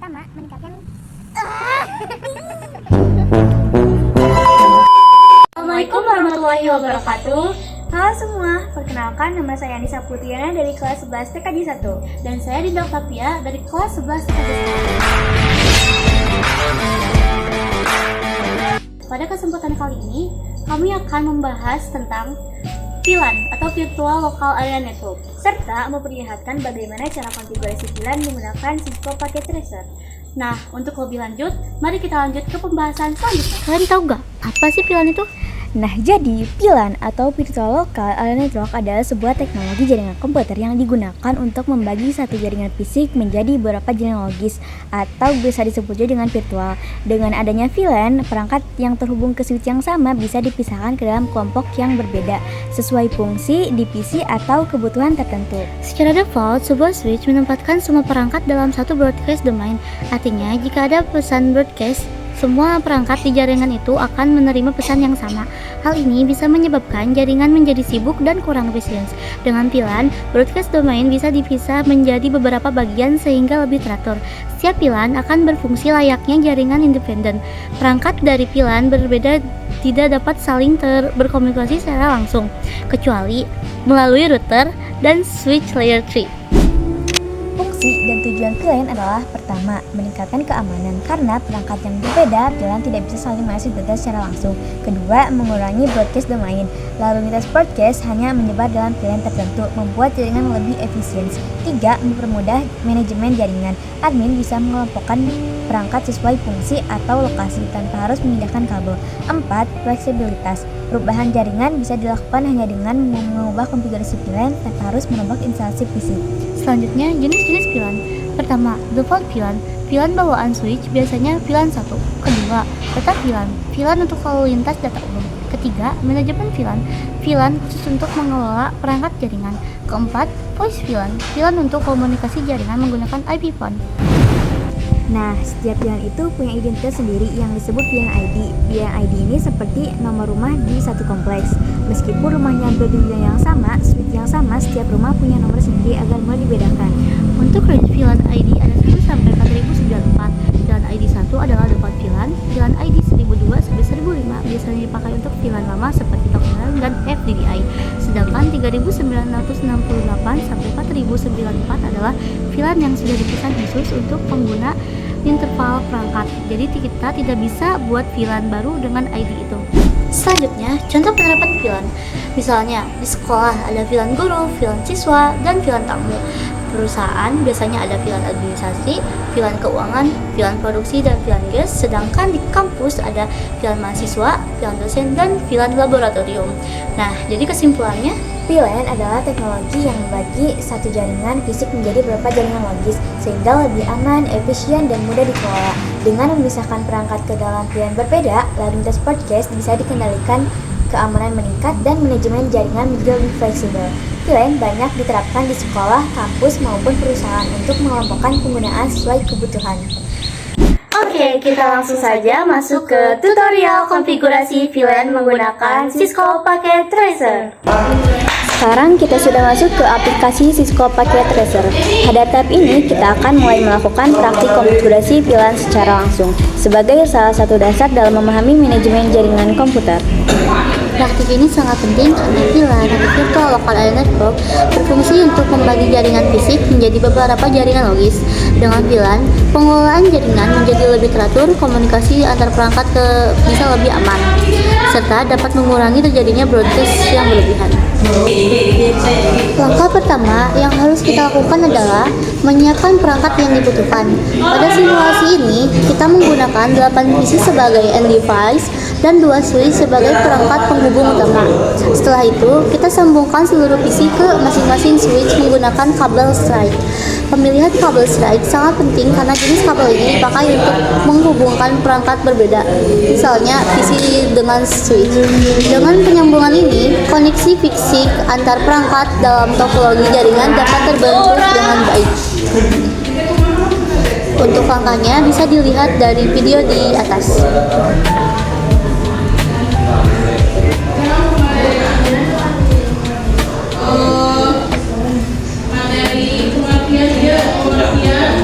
pertama meningkatkan Assalamualaikum warahmatullahi wabarakatuh. Halo semua, perkenalkan nama saya Anissa Putiana dari kelas 11 TKJ 1. Dan saya Dinda Octavia dari kelas 11 TKJ 1. Pada kesempatan kali ini, kami akan membahas tentang VLAN atau Virtual Local Area Network, Serta memperlihatkan bagaimana cara konfigurasi VLAN menggunakan Cisco Packet Tracer. Nah, untuk lebih lanjut, mari kita lanjut ke pembahasan selanjutnya. Kalian tahu nggak apa sih VLAN itu? Nah, jadi VLAN atau Virtual Local Area Network adalah sebuah teknologi jaringan komputer yang digunakan untuk membagi satu jaringan fisik menjadi beberapa jaringan logis atau bisa disebut juga dengan virtual. Dengan adanya VLAN, perangkat yang terhubung ke switch yang sama bisa dipisahkan ke dalam kelompok yang berbeda sesuai fungsi, divisi, atau kebutuhan tertentu. Secara default, sebuah switch menempatkan semua perangkat dalam satu broadcast domain. Artinya, jika ada pesan broadcast, semua perangkat di jaringan itu akan menerima pesan yang sama. Hal ini bisa menyebabkan jaringan menjadi sibuk dan kurang efisien. Dengan VLAN, broadcast domain bisa dipisah menjadi beberapa bagian sehingga lebih teratur. Setiap VLAN akan berfungsi layaknya jaringan independen. Perangkat dari VLAN berbeda tidak dapat saling berkomunikasi secara langsung, kecuali melalui router dan switch layer 3. Fungsi dan tujuan VLAN adalah pertama, meningkatkan keamanan karena perangkat yang berbeda VLAN tidak bisa saling mengakses data secara langsung. Kedua, mengurangi broadcast domain. Lalu lintas broadcast hanya menyebar dalam VLAN tertentu, membuat jaringan lebih efisien. Tiga, mempermudah manajemen jaringan. Admin bisa mengelompokkan perangkat sesuai fungsi atau lokasi tanpa harus memindahkan kabel. Empat, fleksibilitas. Perubahan jaringan bisa dilakukan hanya dengan mengubah konfigurasi VLAN tanpa harus merubah instalasi fisik. Selanjutnya, jenis-jenis VLAN. Pertama, default VLAN. VLAN bawaan switch biasanya VLAN 1. Kedua, data VLAN. VLAN untuk lalu lintas data umum. Ketiga, manajemen VLAN. VLAN khusus untuk mengelola perangkat jaringan. Keempat, voice VLAN. VLAN untuk komunikasi jaringan menggunakan IP phone. Nah, setiap VLAN itu punya identitas sendiri yang disebut VLAN ID. VLAN ID ini seperti nomor rumah di satu kompleks. Meskipun rumahnya berdiri yang sama, switch yang sama, setiap rumah punya nomor sendiri agar mudah dibedakan. Untuk range VLAN ID ada 1 sampai 4094. VLAN ID 1 adalah default VLAN. VLAN ID 1002 sampai 1005 biasanya dipakai untuk VLAN lama seperti Talknet dan FDDI. Sedangkan 3968 sampai 4094 adalah VLAN yang sudah dipesan khusus untuk pengguna interval perangkat. Jadi kita tidak bisa buat VLAN baru dengan ID itu. Selanjutnya, contoh penerapan VLAN. Misalnya, di sekolah ada VLAN guru, VLAN siswa, dan VLAN tamu. Perusahaan biasanya ada VLAN administrasi, VLAN keuangan, VLAN produksi, dan VLAN gas. Sedangkan di kampus ada VLAN mahasiswa, VLAN dosen, dan VLAN laboratorium. Nah, jadi kesimpulannya, VLAN adalah teknologi yang membagi satu jaringan fisik menjadi beberapa jaringan logis sehingga lebih aman, efisien, dan mudah dikelola. Dengan memisahkan perangkat ke dalam VLAN berbeda, lalu lintas broadcast bisa dikendalikan, keamanan meningkat, dan manajemen jaringan menjadi lebih fleksibel. VLAN banyak diterapkan di sekolah, kampus, maupun perusahaan untuk mengelompokkan penggunaan sesuai kebutuhan. Oke, kita langsung saja masuk ke tutorial konfigurasi VLAN menggunakan Cisco Packet Tracer. Sekarang kita sudah masuk ke aplikasi Cisco Packet Tracer. Pada tahap ini kita akan mulai melakukan praktik konfigurasi VLAN secara langsung sebagai salah satu dasar dalam memahami manajemen jaringan komputer. Praktik ini sangat penting karena VLAN atau Virtual Local Area Network berfungsi untuk membagi jaringan fisik menjadi beberapa jaringan logis. Dengan VLAN, pengelolaan jaringan menjadi lebih teratur, komunikasi antar perangkat bisa lebih aman, serta dapat mengurangi terjadinya broadcast yang berlebihan. Langkah pertama yang harus kita lakukan adalah menyiapkan perangkat yang dibutuhkan. Pada simulasi ini, kita menggunakan 8 PC sebagai end device dan 2 switch sebagai perangkat penghubung utama. Setelah itu, kita sambungkan seluruh PC ke masing-masing switch menggunakan kabel strike. Pemilihan kabel strike sangat penting karena jenis kabel ini dipakai untuk menghubungkan perangkat berbeda, misalnya PC dengan switch. Dengan penyambungan ini, koneksi fisik antar perangkat dalam topologi jaringan dapat terbentuk dengan baik. Untuk langkahnya bisa dilihat dari video di atas. materi pengertian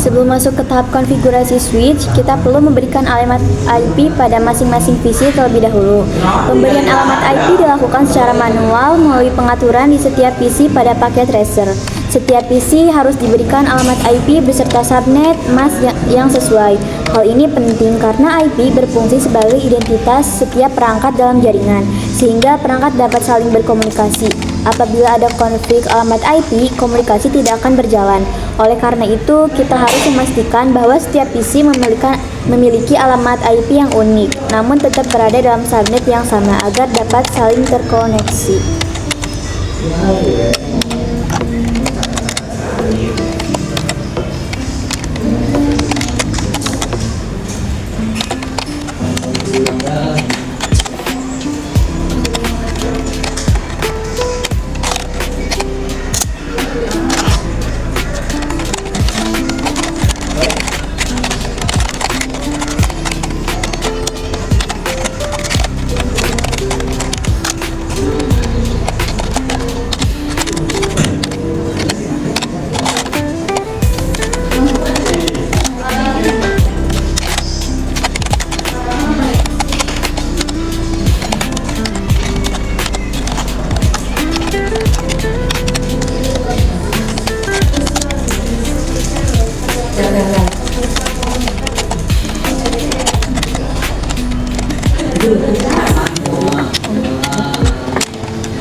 Sebelum masuk ke tahap konfigurasi switch, kita perlu memberikan alamat IP pada masing-masing PC terlebih dahulu. Pemberian alamat IP dilakukan secara manual melalui pengaturan di setiap PC pada paket tracer. Setiap PC harus diberikan alamat IP beserta subnet mask yang sesuai. Hal ini penting karena IP berfungsi sebagai identitas setiap perangkat dalam jaringan, sehingga perangkat dapat saling berkomunikasi. Apabila ada konflik alamat IP, komunikasi tidak akan berjalan. Oleh karena itu, kita harus memastikan bahwa setiap PC memiliki alamat IP yang unik, namun tetap berada dalam subnet yang sama agar dapat saling terkoneksi.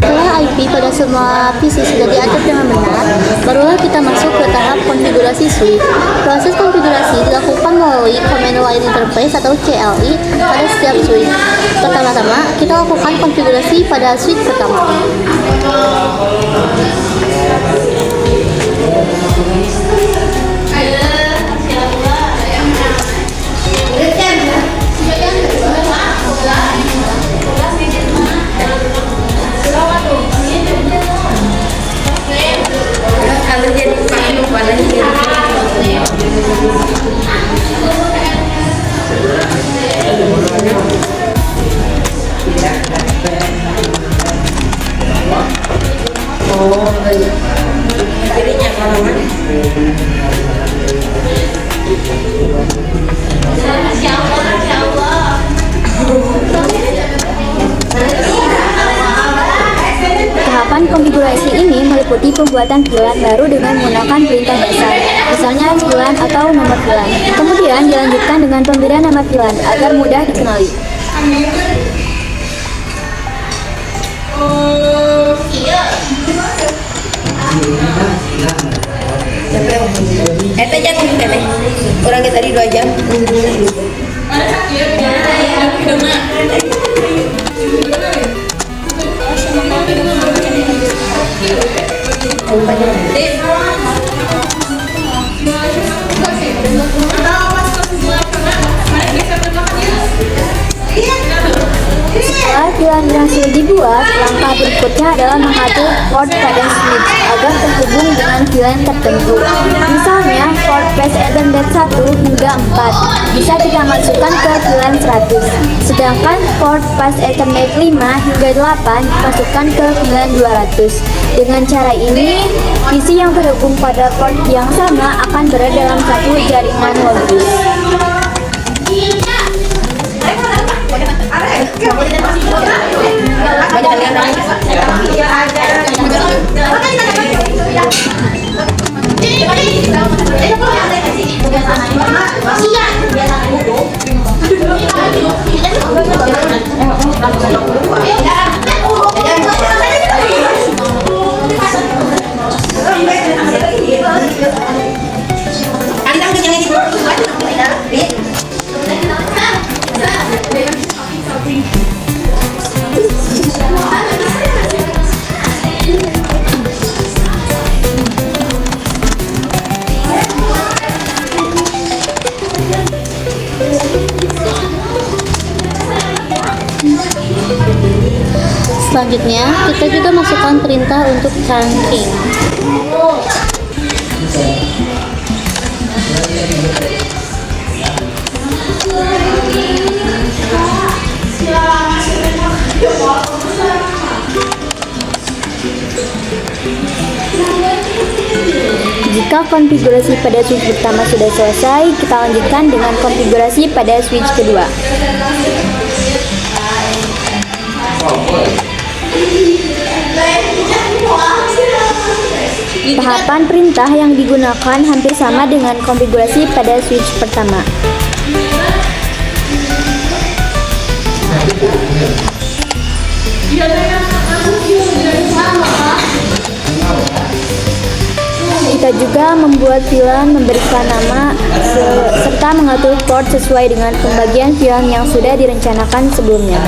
Setelah IP pada semua PC sudah diatur dengan benar, barulah kita masuk ke tahap konfigurasi switch. Proses konfigurasi dilakukan melalui Command Line Interface atau CLI pada setiap switch. Pertama-tama, kita lakukan konfigurasi pada switch pertama. Tahapan konfigurasi ini meliputi pembuatan VLAN baru dengan menggunakan perintah dasar, misalnya VLAN atau nomor VLAN. Kemudian dilanjutkan dengan pemberian nama VLAN agar mudah dikenali. Eta jatuh teh. Orangnya tadi 2 jam. Setelah VLAN berhasil dibuat, langkah berikutnya adalah mengatur port pada switch agar terhubung dengan VLAN tertentu. Misalnya, port Flash Ethernet 1 hingga 4 bisa kita masukkan ke VLAN 100, sedangkan port Flash Ethernet 5 hingga 8 dimasukkan ke VLAN 200. Dengan cara ini, PC yang terhubung pada port yang sama akan berada dalam satu jaringan logis. Selanjutnya, kita juga masukkan perintah untuk trunking. Jika konfigurasi pada switch pertama sudah selesai, kita lanjutkan dengan konfigurasi pada switch kedua. Tahapan perintah yang digunakan hampir sama dengan konfigurasi pada switch pertama. Kita juga membuat VLAN, memberikan nama, serta mengatur port sesuai dengan pembagian VLAN yang sudah direncanakan sebelumnya.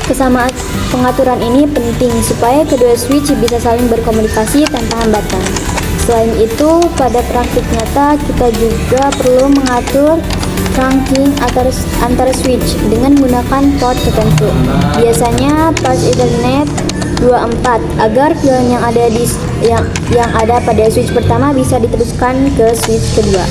Kesamaan pengaturan ini penting supaya kedua switch bisa saling berkomunikasi tanpa hambatan. Selain itu, pada praktik nyata kita juga perlu mengatur trunking antar switch dengan menggunakan port tertentu. Biasanya port Ethernet 24 agar VLAN yang ada pada switch pertama bisa diteruskan ke switch kedua.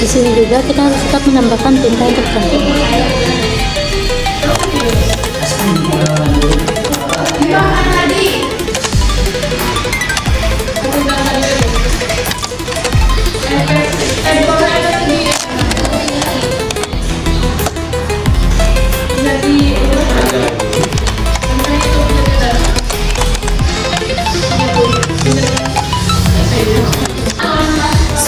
Di sini juga kita harus tetap menambahkan perintah untuk trunking.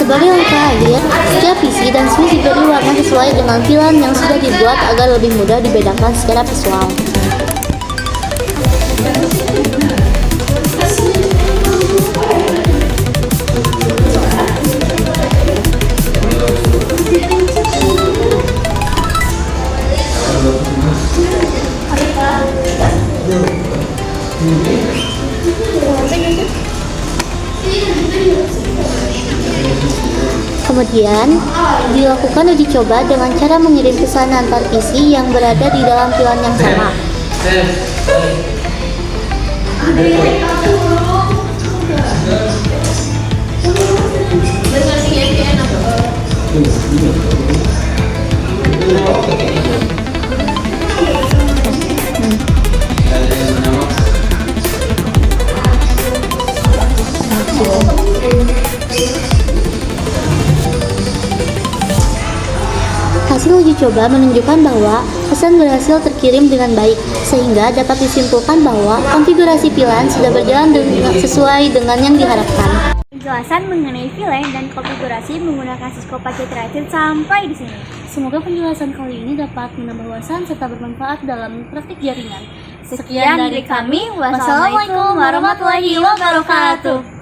Sebagai langkah akhir, setiap PC dan switch diberi warna sesuai dengan VLAN yang sudah dibuat agar lebih mudah dibedakan secara visual. Kemudian, dilakukan uji coba dengan cara mengirim pesan antar PC yang berada di dalam VLAN yang sama. Hasil uji coba menunjukkan bahwa pesan berhasil terkirim dengan baik, sehingga dapat disimpulkan bahwa konfigurasi VLAN sudah berjalan sesuai dengan yang diharapkan. Penjelasan mengenai VLAN dan konfigurasi menggunakan Cisco Packet Tracing sampai di sini. Semoga penjelasan kali ini dapat menambah wawasan serta bermanfaat dalam praktik jaringan. Sekian dari kami. Wassalamualaikum warahmatullahi wabarakatuh.